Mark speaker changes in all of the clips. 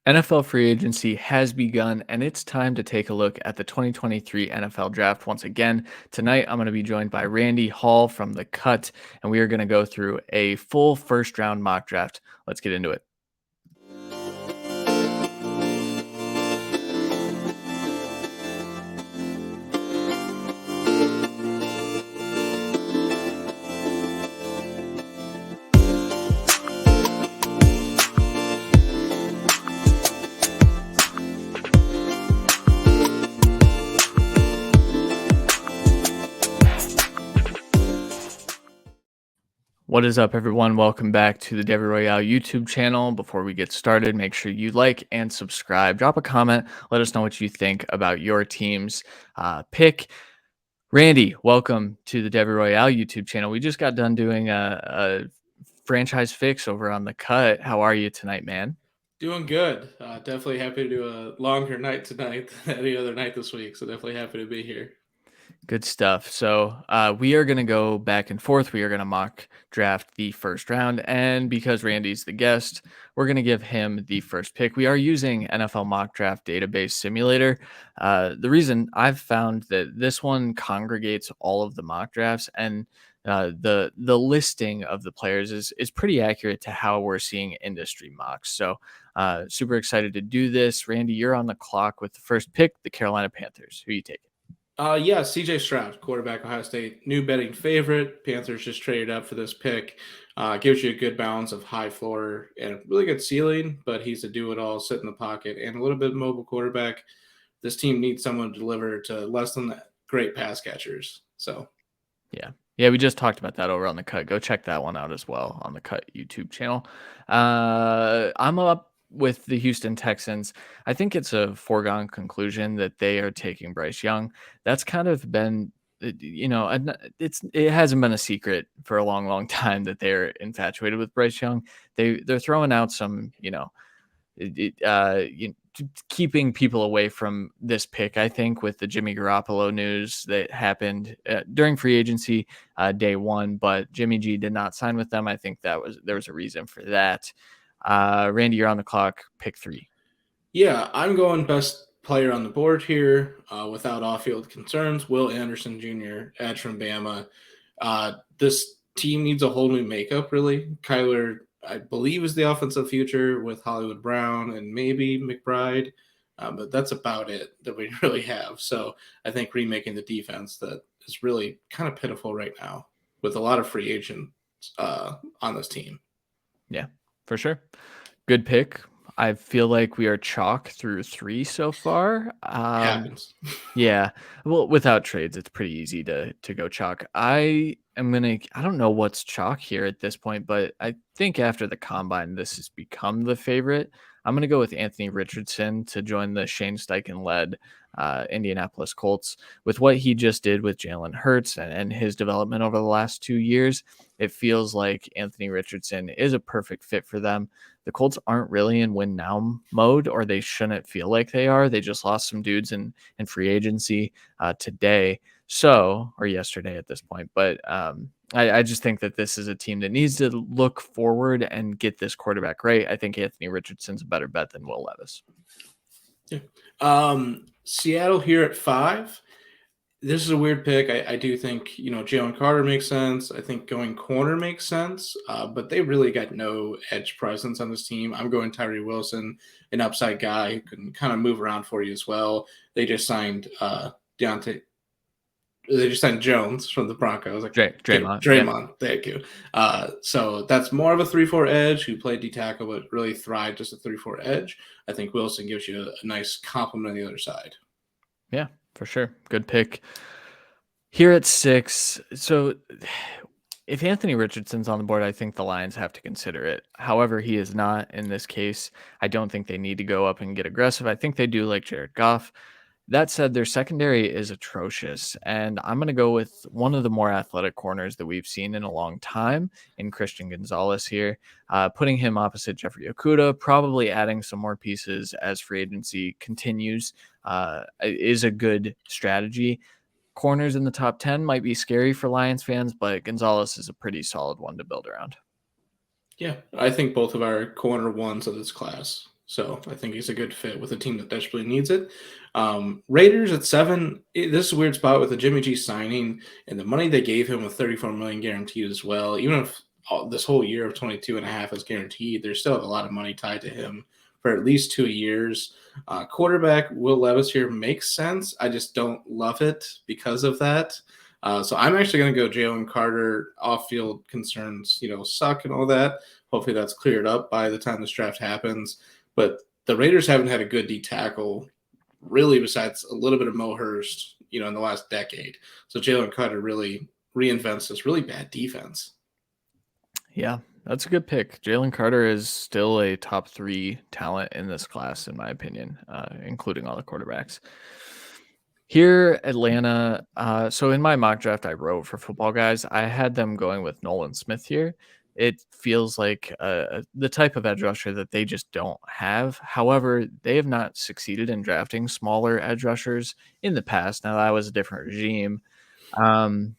Speaker 1: NFL free agency has begun, and it's time to take a look at the 2023 NFL Draft once again. Tonight, I'm going to be joined by Randy Hall from The Cut, and we are going to go through a full first round mock draft. Let's get into it. What is up, everyone? Welcome back to the Devy Royale YouTube channel. Before we get started, make sure you like and subscribe. Drop a comment. Let us know what you think about your team's pick. Randy, welcome to the Devy Royale YouTube channel. We just got done doing a franchise fix over on The Cut. How are you tonight, man?
Speaker 2: Doing good. Definitely happy to do a longer night tonight than any other night this week. So definitely happy to be here.
Speaker 1: Good stuff. So we are going to go back and forth. We are going to mock draft the first round. And because Randy's the guest, we're going to give him the first pick. We are using NFL Mock Draft Database Simulator. The reason I've found that this one congregates all of the mock drafts and the listing of the players is pretty accurate to how we're seeing industry mocks. So super excited to do this. Randy, you're on the clock with the first pick, the Carolina Panthers. Who you taking?
Speaker 2: Yeah, CJ Stroud, quarterback, Ohio State, new betting favorite. Panthers just traded up for this pick. Gives you a good balance of high floor and a really good ceiling, but he's a do-it-all, sit in the pocket, and a little bit mobile quarterback. This team needs someone to deliver to less than great pass catchers. So,
Speaker 1: Yeah, we just talked about that over on The Cut. Go check that one out as well on The Cut YouTube channel. I'm up with the Houston Texans. I think it's a foregone conclusion that they are taking Bryce Young. That's kind of been, it hasn't been a secret for a long, long time that they're infatuated with Bryce Young. They're throwing out some, keeping people away from this pick, I think, with the Jimmy Garoppolo news that happened during free agency day one, but Jimmy G did not sign with them. I think there was a reason for that. Randy, you're on the clock. Pick three.
Speaker 2: yeah, I'm going best player on the board here without off-field concerns. Will Anderson Jr., edge from Bama. This team needs a whole new makeup, really. Kyler, I believe, is the offensive future with Hollywood Brown and maybe McBride, but that's about it that we really have. So I think remaking the defense that is really kind of pitiful right now with a lot of free agents on this team.
Speaker 1: Yeah, for sure. Good pick. I feel like we are chalk through three so far.
Speaker 2: Happens.
Speaker 1: Yeah. Well, without trades, it's pretty easy to go chalk. I don't know what's chalk here at this point, but I think after the combine, this has become the favorite. I'm gonna go with Anthony Richardson to join the Shane Steichen led Indianapolis Colts. With what he just did with Jalen Hurts and his development over the last 2 years, it feels like Anthony Richardson is a perfect fit for them. The Colts aren't really in win now mode, or they shouldn't feel like they are. They just lost some dudes in free agency today, or yesterday at this point. But I just think that this is a team that needs to look forward and get this quarterback right. I think Anthony Richardson's a better bet than Will Levis.
Speaker 2: Yeah. Seattle here at 5. This is a weird pick. I do think, Jalen Carter makes sense. I think going corner makes sense, but they really got no edge presence on this team. I'm going Tyree Wilson, an upside guy who can kind of move around for you as well. They just signed Deontay. They just signed Jones from the Broncos.
Speaker 1: Draymond.
Speaker 2: Draymond, thank you. So that's more of a 3-4 edge who played D tackle, but really thrived as a 3-4 edge. I think Wilson gives you a nice compliment on the other side.
Speaker 1: Yeah, for sure. Good pick. Here at 6, so if Anthony Richardson's on the board, I think the Lions have to consider it. However, he is not in this case. I don't think they need to go up and get aggressive. I think they do like Jared Goff. That said, their secondary is atrocious, and I'm going to go with one of the more athletic corners that we've seen in a long time in Christian Gonzalez here, putting him opposite Jeffrey Okudah, probably adding some more pieces as free agency continues, is a good strategy. Corners in the top 10 might be scary for Lions fans, but Gonzalez is a pretty solid one to build around.
Speaker 2: Yeah, I think both of our corner ones of this class So I think he's a good fit with a team that desperately needs it. Raiders at 7. This is a weird spot with the Jimmy G signing and the money they gave him with 34 million guaranteed as well. Even if this whole year of 22 and a half is guaranteed, there's still a lot of money tied to him for at least 2 years. Quarterback Will Levis here makes sense. I just don't love it because of that. So I'm actually going to go Jalen Carter. Off-field concerns, suck and all that. Hopefully that's cleared up by the time this draft happens. But the Raiders haven't had a good D tackle, really, besides a little bit of Mo Hurst, in the last decade. So Jalen Carter really reinvents this really bad defense.
Speaker 1: Yeah, that's a good pick. Jalen Carter is still a top 3 talent in this class, in my opinion, including all the quarterbacks. Here, Atlanta. So in my mock draft I wrote for Football Guys, I had them going with Nolan Smith here. It feels like the type of edge rusher that they just don't have. However, they have not succeeded in drafting smaller edge rushers in the past. Now, that was a different regime. Um,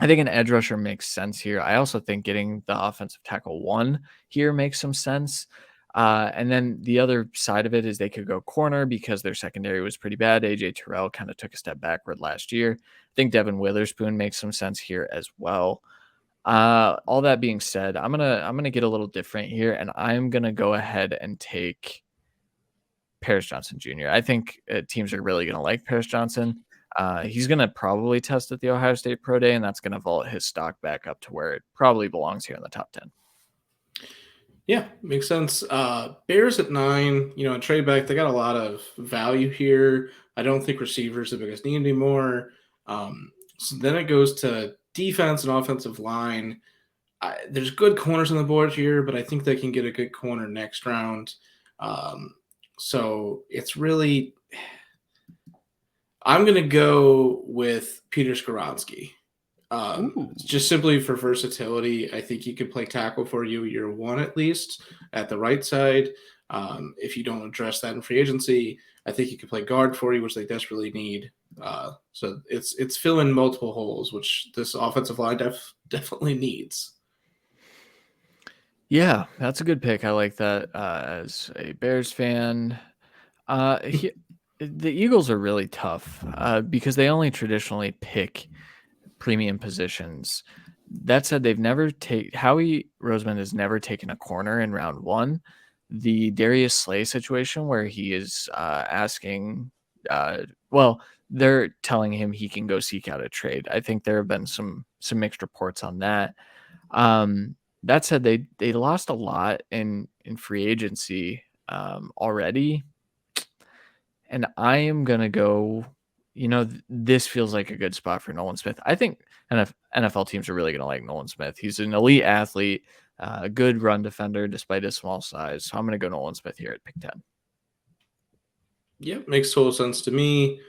Speaker 1: I think an edge rusher makes sense here. I also think getting the offensive tackle 1 here makes some sense. And then the other side of it is they could go corner because their secondary was pretty bad. AJ Terrell kind of took a step backward last year. I think Devin Witherspoon makes some sense here as well. All that being said, I'm gonna get a little different here, and I'm gonna go ahead and take Paris Johnson Jr. I think teams are really gonna like Paris Johnson. He's gonna probably test at the Ohio State Pro Day, and that's gonna vault his stock back up to where it probably belongs here in the top 10.
Speaker 2: Yeah, makes sense. Bears at 9, in trade back, they got a lot of value here. I don't think receivers the biggest need anymore. So then it goes to defense and offensive line. There's good corners on the board here, but I think they can get a good corner next round. So it's really, I'm going to go with Peter Skoronski. Just simply for versatility, I think he could play tackle for you year 1 at least at the right side. If you don't address that in free agency, I think he could play guard for you, which they desperately need. So it's filling multiple holes, which this offensive line definitely needs.
Speaker 1: Yeah, that's a good pick. I like that as a Bears fan. The Eagles are really tough because they only traditionally pick premium positions. That said, they've never Howie Roseman has never taken a corner in round 1. The Darius Slay situation where he is asking, well, they're telling him he can go seek out a trade. I think there have been some mixed reports on that. That said, they lost a lot in free agency already, and I am gonna go. This feels like a good spot for Nolan Smith. I think NFL teams are really gonna like Nolan Smith. He's an elite athlete, a good run defender despite his small size. So I'm gonna go Nolan Smith here at pick 10.
Speaker 2: Yeah, makes total sense to me.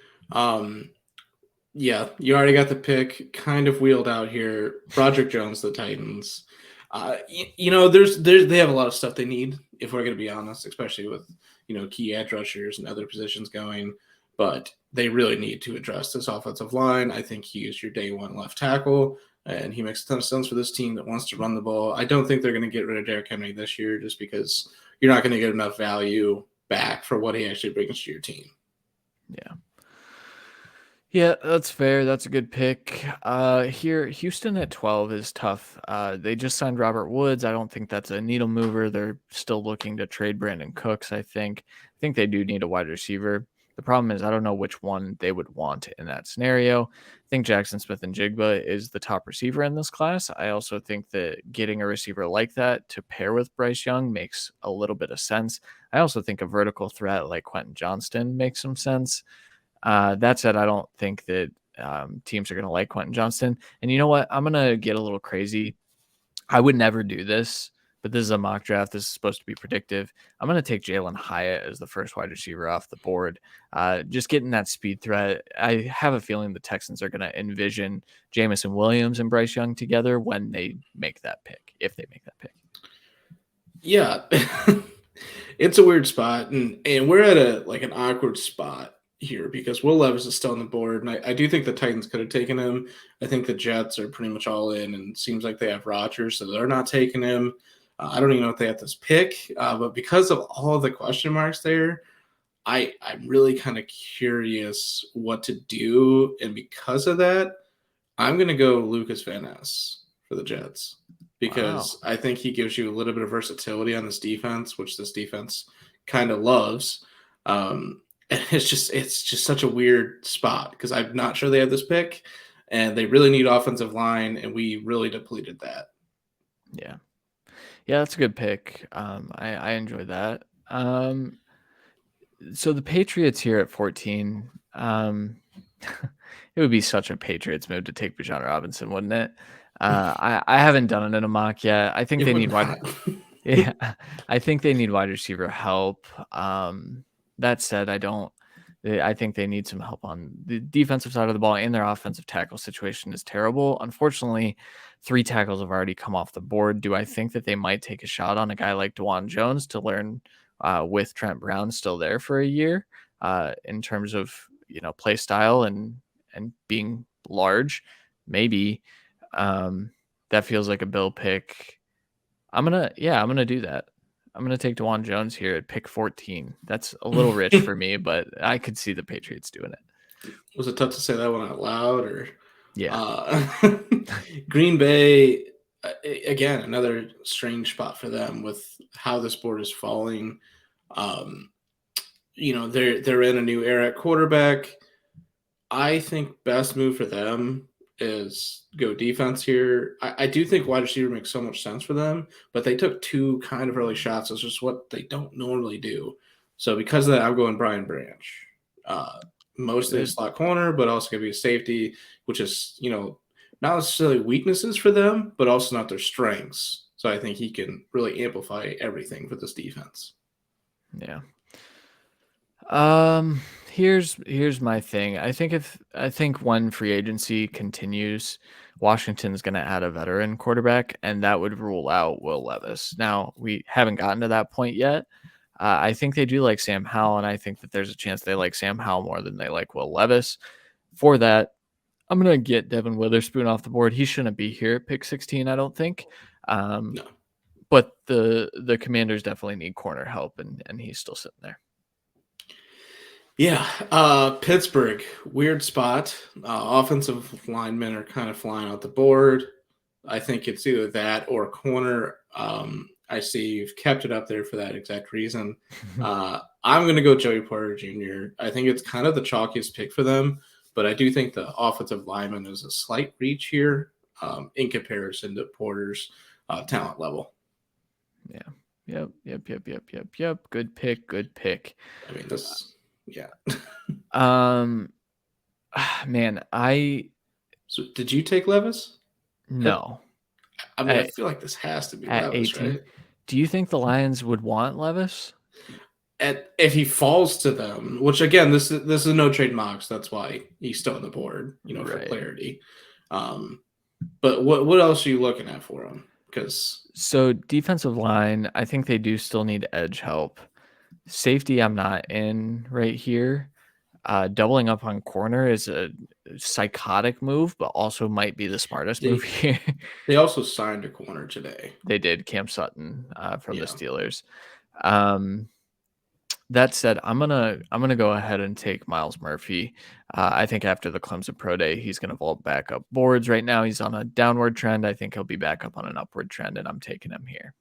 Speaker 2: Yeah, you already got the pick kind of wheeled out here. Broderick Jones, the Titans. There's they have a lot of stuff they need, if we're going to be honest, especially with, key edge rushers and other positions going. But they really need to address this offensive line. I think he is your day 1 left tackle, and he makes a ton of sense for this team that wants to run the ball. I don't think they're going to get rid of Derrick Henry this year just because you're not going to get enough value back for what he actually brings to your team.
Speaker 1: Yeah. Yeah, that's fair. That's a good pick. Here, Houston at 12 is tough. They just signed Robert Woods. I don't think that's a needle mover. They're still looking to trade Brandon Cooks, I think. I think they do need a wide receiver. The problem is I don't know which one they would want in that scenario. I think Jackson Smith-Njigba is the top receiver in this class. I also think that getting a receiver like that to pair with Bryce Young makes a little bit of sense. I also think a vertical threat like Quentin Johnston makes some sense. That said, I don't think that teams are going to like Quentin Johnston. And you know what? I'm going to get a little crazy. I would never do this, but this is a mock draft. This is supposed to be predictive. I'm going to take Jalen Hyatt as the first wide receiver off the board. Just getting that speed threat. I have a feeling the Texans are going to envision Jamison Williams and Bryce Young together when they make that pick, if they make that pick.
Speaker 2: Yeah. It's a weird spot, and we're at an awkward spot here because Will Levis is still on the board, and I do think the Titans could have taken him. I think the Jets are pretty much all in, and it seems like they have Rodgers, so they're not taking him. I don't even know if they have this pick, but because of all of the question marks there, I'm really kind of curious what to do, and because of that, I'm going to go Lucas Van Ness for the Jets
Speaker 1: Wow.
Speaker 2: because I think he gives you a little bit of versatility on this defense, which this defense kind of loves. And it's just such a weird spot because I'm not sure they have this pick, and they really need offensive line, and we really depleted that.
Speaker 1: Yeah. Yeah, that's a good pick. I enjoy that. So the Patriots here at 14, it would be such a Patriots move to take Bijan Robinson, wouldn't it? I haven't done it in a mock yet. I think
Speaker 2: It
Speaker 1: they
Speaker 2: would
Speaker 1: need wide.
Speaker 2: not.
Speaker 1: Yeah, I think they need wide receiver help. That said, I think they need some help on the defensive side of the ball, and their offensive tackle situation is terrible. Unfortunately, 3 tackles have already come off the board. Do I think that they might take a shot on a guy like Dwan Jones to learn with Trent Brown still there for a year in terms of play style and being large? Maybe that feels like a Bill pick. I'm gonna do that. I'm gonna take Dwan Jones here at pick 14. That's a little rich for me, but I could see the Patriots doing it.
Speaker 2: Was it tough to say that one out loud, or
Speaker 1: Yeah.
Speaker 2: uh, Green Bay? Again, another strange spot for them with how this board is falling. Um, they're in a new era at quarterback. I think best move for them is go defense here. I do think wide receiver makes so much sense for them, but they took 2 kind of early shots. It's just what they don't normally do. So because of that, I'm going Brian Branch. Uh, Mostly a
Speaker 1: Good.
Speaker 2: slot corner, but also going to be a safety, which is, not necessarily weaknesses for them, but also not their strengths. So I think he can really amplify everything for this defense.
Speaker 1: Yeah. Here's my thing. I think when free agency continues, Washington's going to add a veteran quarterback, and that would rule out Will Levis. Now we haven't gotten to that point yet. I think they do like Sam Howell, and I think that there's a chance they like Sam Howell more than they like Will Levis. For that, I'm gonna get Devin Witherspoon off the board. He shouldn't be here at pick 16, I don't think. Um,
Speaker 2: No.
Speaker 1: but the Commanders definitely need corner help, and he's still sitting there.
Speaker 2: Yeah, Pittsburgh, weird spot. Offensive linemen are kind of flying out the board. I think it's either that or a corner. I see you've kept it up there for that exact reason. I'm going to go Joey Porter Jr. I think it's kind of the chalkiest pick for them, but I do think the offensive lineman is a slight reach here in comparison to Porter's talent level.
Speaker 1: Yeah. Yep. Good pick. Good pick.
Speaker 2: I mean, this, yeah.
Speaker 1: Um, man,
Speaker 2: So, did you take Levis?
Speaker 1: no.
Speaker 2: I mean, I
Speaker 1: At
Speaker 2: feel like this has to be
Speaker 1: at
Speaker 2: Levis,
Speaker 1: 18,
Speaker 2: right?
Speaker 1: do you think the Lions would want Levis?
Speaker 2: If he falls to them, which again, this is no trade mocks. That's why he's still on the board, for
Speaker 1: Right.
Speaker 2: clarity. But what else are you looking at for him? Because
Speaker 1: So defensive line, I think they do still need edge help. Safety, I'm not in right here. Doubling up on corner is a psychotic move, but also might be the smartest move
Speaker 2: they
Speaker 1: here.
Speaker 2: they also signed a corner today.
Speaker 1: They did Cam Sutton from the
Speaker 2: Yeah.
Speaker 1: Steelers. Um, that said, I'm gonna go ahead and take Miles Murphy. I think after the Clemson Pro Day, he's gonna vault back up boards. Right now, he's on a downward trend. I think he'll be back up on an upward trend, and I'm taking him here.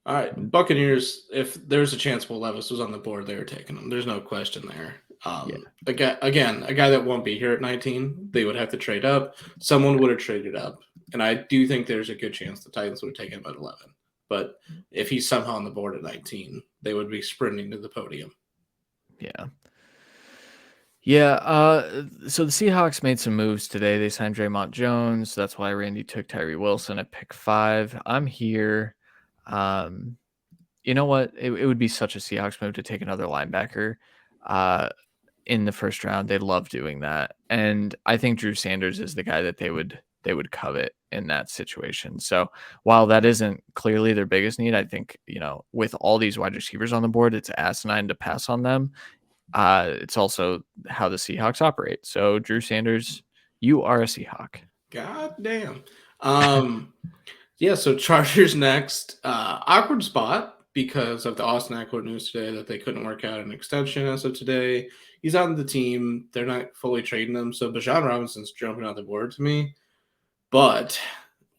Speaker 2: All right, Buccaneers. If there's a chance Will Levis was on the board, they were taking him. There's no question there.
Speaker 1: Yeah,
Speaker 2: A guy that won't be here at 19, they would have to trade up. Someone would have traded up, and I do think there's a good chance the Titans would have taken him at 11. But if he's somehow on the board at 19, they would be sprinting to the podium.
Speaker 1: yeah. Yeah, so the Seahawks made some moves today. They signed Draymond Jones. That's why Randy took Tyree Wilson at pick 5. I'm here. Um, you know what? It would be such a Seahawks move to take another linebacker in the first round. They love doing that. And I think Drew Sanders is the guy that they would covet in that situation. So while that isn't clearly their biggest need, I think, with all these wide receivers on the board, it's asinine to pass on them. It's also how the Seahawks operate. So Drew Sanders, you are a Seahawk.
Speaker 2: God damn. Um, Yeah, so Chargers next. Awkward spot because of the Austin Eckler news today that they couldn't work out an extension as of today. He's on the team. They're not fully trading him. So Bijan Robinson's jumping on the board to me. But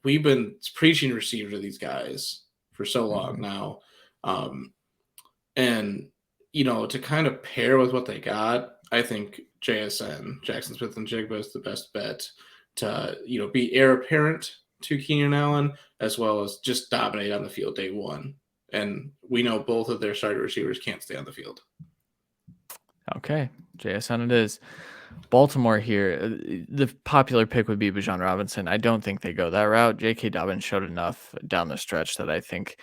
Speaker 2: we've been preaching receiver to these guys for so long
Speaker 1: Mhm.
Speaker 2: now. Um, and, to kind of pair with what they got, I think JSN, Jackson Smith-Njigba, is the best bet to, be heir apparent to Keenan Allen, as well as just dominate on the field day one. And we know both of their starter receivers can't stay on the field.
Speaker 1: Okay, JSN it is. Baltimore here, the popular pick would be Bijan Robinson. I don't think they go that route. J.K. Dobbins showed enough down the stretch that I think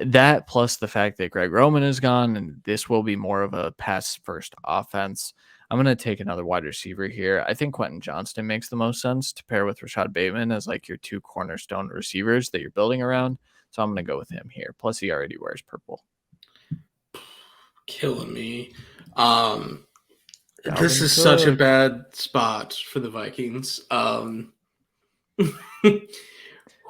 Speaker 1: that plus the fact that Greg Roman is gone and this will be more of a pass first offense. I'm going to take another wide receiver here. I think Quentin Johnston makes the most sense to pair with Rashad Bateman as like your two cornerstone receivers that you're building around. So I'm going to go with him here. Plus, he already wears purple.
Speaker 2: Killing me. This
Speaker 1: Dalvin
Speaker 2: is such a
Speaker 1: Cook.
Speaker 2: bad spot for the Vikings.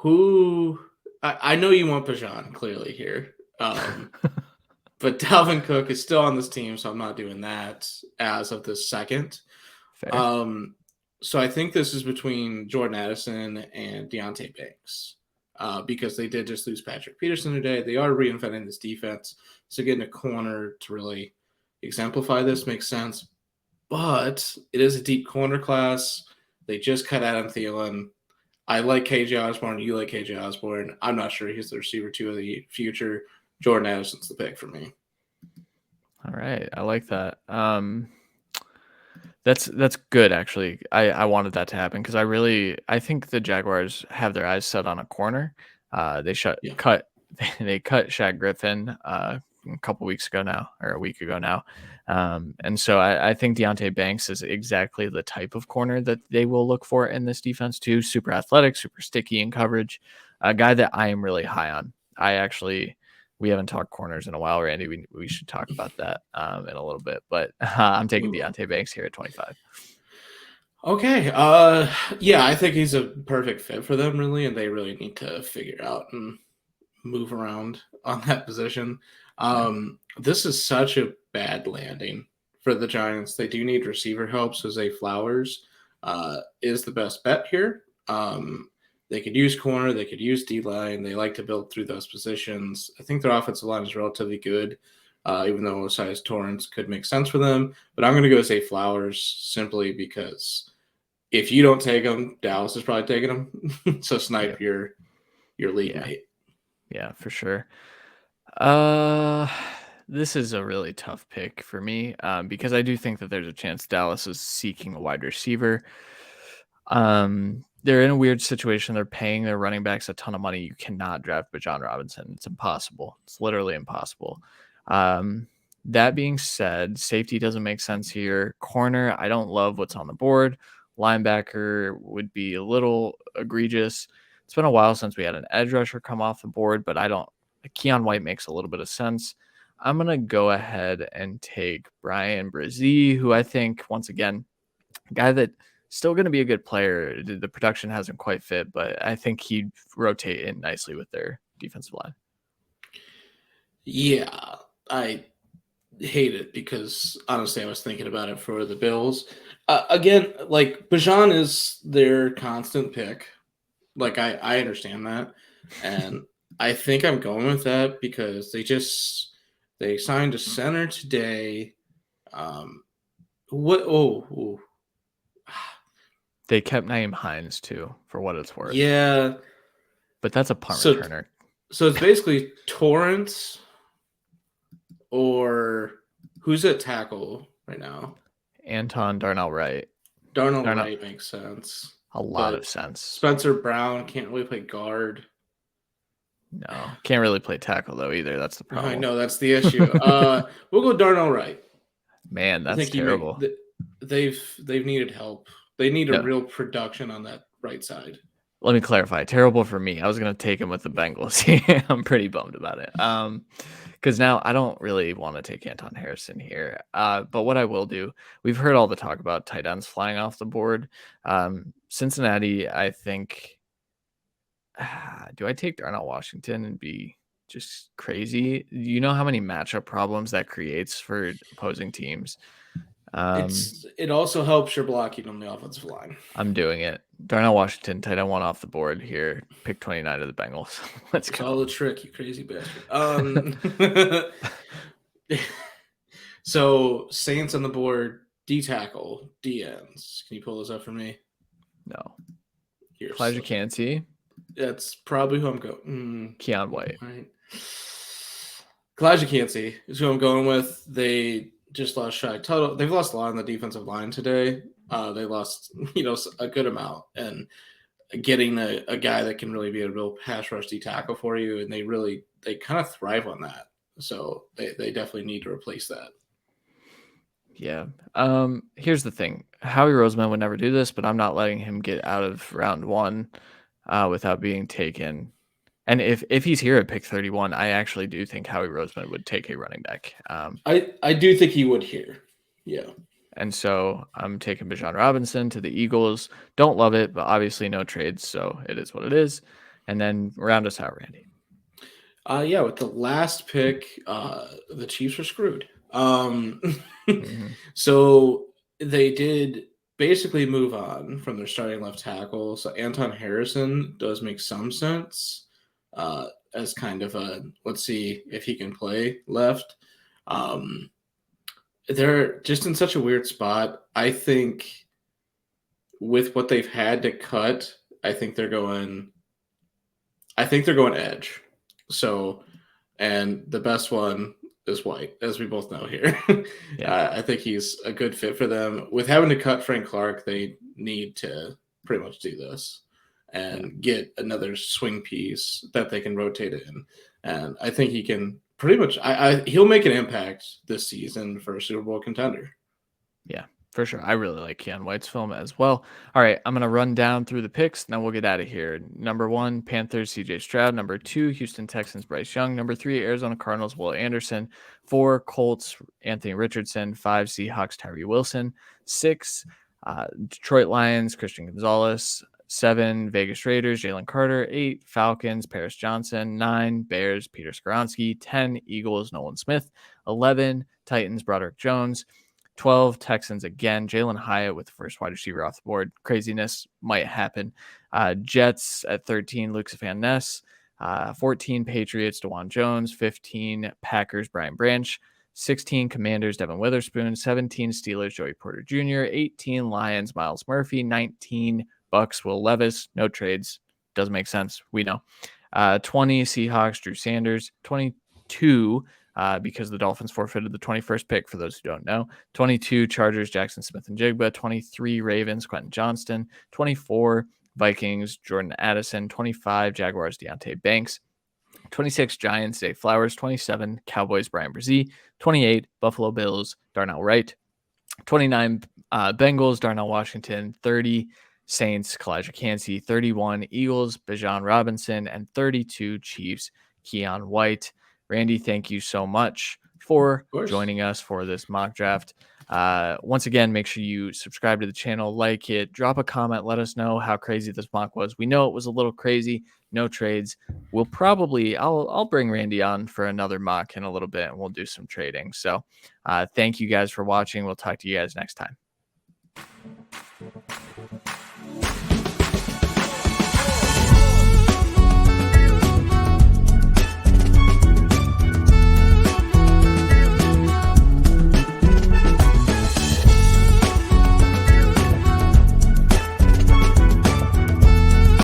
Speaker 2: Who I know you want Bijan clearly here. But Dalvin Cook is still on this team, so I'm not doing that as of this second.
Speaker 1: Fair.
Speaker 2: So I think this is between Jordan Addison and Deontay Banks. Because they did just lose Patrick Peterson today. They are reinventing this defense. So getting a corner to really exemplify this makes sense. But it is a deep corner class. They just cut Adam Thielen. I like KJ Osborne. You like KJ Osborne. I'm not sure he's the receiver two of the future. Jordan Addison's the pick for me.
Speaker 1: All right. I like that. That's good actually. I wanted that to happen because I think the Jaguars have their eyes set on a corner. They
Speaker 2: Yeah.
Speaker 1: cut they cut Shaq Griffin a couple weeks ago now or a week ago now. And so I think Deontay Banks is exactly the type of corner that they will look for in this defense too. Super athletic, super sticky in coverage. A guy that I am really high on. We haven't talked corners in a while, Randy. We should talk about that in a little bit. But I'm taking
Speaker 2: Ooh.
Speaker 1: Deontay Banks here at 25.
Speaker 2: Okay. Yeah, I think he's a perfect fit for them, really, and they really need to figure out and move around on that position.
Speaker 1: Yeah.
Speaker 2: This is such a bad landing for the Giants. They do need receiver help, so Zay Flowers is the best bet here. They could use corner, they could use D line. They like to build through those positions. I think their offensive line is relatively good, even though Osiris Torrance could make sense for them. But I'm going to go Zay Flowers simply because if you don't take him, Dallas is probably taking him. So snipe your league
Speaker 1: Yeah.
Speaker 2: mate.
Speaker 1: Yeah, for sure. Uh, this is a really tough pick for me because I do think that there's a chance Dallas is seeking a wide receiver. They're in a weird situation. They're paying their running backs a ton of money. You cannot draft Bijan Robinson. It's impossible. It's literally impossible. That being said, safety doesn't make sense here. Corner, I don't love what's on the board. Linebacker would be a little egregious. It's been a while since we had an edge rusher come off the board, but I don't. Keon White makes a little bit of sense. I'm gonna go ahead and take Brian Brzee, who I think once again, a guy that still going to be a good player. The production hasn't quite fit, but I think he'd rotate in nicely with their defensive line.
Speaker 2: Yeah, I hate it because honestly, I was thinking about it for the Bills. Again, like Bijan is their constant pick. Like I understand that, and I think I'm going with that because they signed a center today. What? Oh,
Speaker 1: They kept Naeem Hines too, for what it's worth,
Speaker 2: yeah.
Speaker 1: but that's a punt
Speaker 2: So
Speaker 1: returner.
Speaker 2: so it's basically Torrance or who's at tackle right now?
Speaker 1: Anton Darnell Wright.
Speaker 2: Darnell
Speaker 1: Darnell,
Speaker 2: Wright makes sense,
Speaker 1: a lot of
Speaker 2: but
Speaker 1: sense.
Speaker 2: Spencer Brown can't really play guard.
Speaker 1: No, can't really play tackle though either. That's the
Speaker 2: I
Speaker 1: problem.
Speaker 2: know that's the issue. We'll go Darnell Wright.
Speaker 1: Man,
Speaker 2: I
Speaker 1: that's
Speaker 2: think
Speaker 1: terrible.
Speaker 2: they've needed help. They need a
Speaker 1: No,
Speaker 2: real production on that right side.
Speaker 1: let me clarify. Terrible for me. I was gonna take him with the Bengals. I'm pretty bummed about it. Because now I don't really want to take Anton Harrison here. But what I will do, we've heard all the talk about tight ends flying off the board. Cincinnati, I think Do I take Darnell Washington and be just crazy? You know how many matchup problems that creates for opposing teams?
Speaker 2: It also helps your blocking on the offensive line.
Speaker 1: I'm doing it. Darnell Washington, tight end one off the board here. Pick 29 of the Bengals. Let's
Speaker 2: It's
Speaker 1: go.
Speaker 2: all a trick, you crazy bastard. So Saints on the board, D tackle, D ends. Can you pull this up for me?
Speaker 1: No.
Speaker 2: You're
Speaker 1: Elijah
Speaker 2: such a,
Speaker 1: Cansey,
Speaker 2: that's probably who I'm going.
Speaker 1: Keon White.
Speaker 2: Right. Elijah Cansey is who I'm going with. They just lost Shy Tuttle. They've lost a lot on the defensive line today. They lost, a good amount. And getting a guy that can really be a real pass rush D tackle for you, and they kind of thrive on that. So they definitely need to replace that.
Speaker 1: Yeah. Here's the thing. Howie Roseman would never do this, but I'm not letting him get out of round one without being taken. And if he's here at pick 31, I actually do think Howie Roseman would take a running back.
Speaker 2: I do think he would here. Yeah.
Speaker 1: And so I'm taking Bijan Robinson to the Eagles. Don't love it, but obviously no trades, so it is what it is. And then round us out, Randy.
Speaker 2: Yeah, with the last pick, the Chiefs are screwed. So they did basically move on from their starting left tackle. So Anton Harrison does make some sense as kind of a let's see if he can play left. They're just in such a weird spot. I think with what they've had to cut, I think they're going edge. So, and the best one is White, as we both know here.
Speaker 1: Yeah.
Speaker 2: I think he's a good fit for them. With having to cut Frank Clark, they need to pretty much do this and get another swing piece that they can rotate in. And I think he can pretty much. He'll make an impact this season for a Super Bowl contender.
Speaker 1: Yeah, for sure. I really like Keon White's film as well. All right, I'm going to run down through the picks, and then we'll get out of here. Number 1, Panthers, CJ Stroud. Number 2, Houston Texans, Bryce Young. Number 3, Arizona Cardinals, Will Anderson. 4, Colts, Anthony Richardson. 5, Seahawks, Tyree Wilson. 6, Detroit Lions, Christian Gonzalez. 7, Vegas Raiders, Jalen Carter. 8, Falcons, Paris Johnson. 9, Bears, Peter Skoronski. 10, Eagles, Nolan Smith. 11, Titans, Broderick Jones. 12, Texans again. Jalen Hyatt with the first wide receiver off the board. Craziness might happen. Jets at 13, Luke Van Ness. 14, Patriots, DeJuan Jones. 15, Packers, Brian Branch. 16, Commanders, Devin Witherspoon. 17, Steelers, Joey Porter Jr. 18, Lions, Miles Murphy. 19, Bucks, Will Levis. No trades. Doesn't make sense. We know. 20, Seahawks, Drew Sanders. 22, because the Dolphins forfeited the 21st pick, for those who don't know. 22, Chargers, Jackson Smith-Njigba. 23, Ravens, Quentin Johnston. 24, Vikings, Jordan Addison. 25, Jaguars, Deontay Banks. 26, Giants, Zay Flowers. 27, Cowboys, Brian Brzee. 28, Buffalo Bills, Darnell Wright. 29, Bengals, Darnell Washington. 30, Saints, Kalijah Cansey. 31, Eagles, Bijan Robinson. And 32, Chiefs, Keon White. Randy, thank you so much for joining us for this mock draft. Once again, make sure you subscribe to the channel, like it, drop a comment, let us know how crazy this mock was. We know it was a little crazy, no trades. We'll probably, I'll bring Randy on for another mock in a little bit and we'll do some trading. So thank you guys for watching. We'll talk to you guys next time.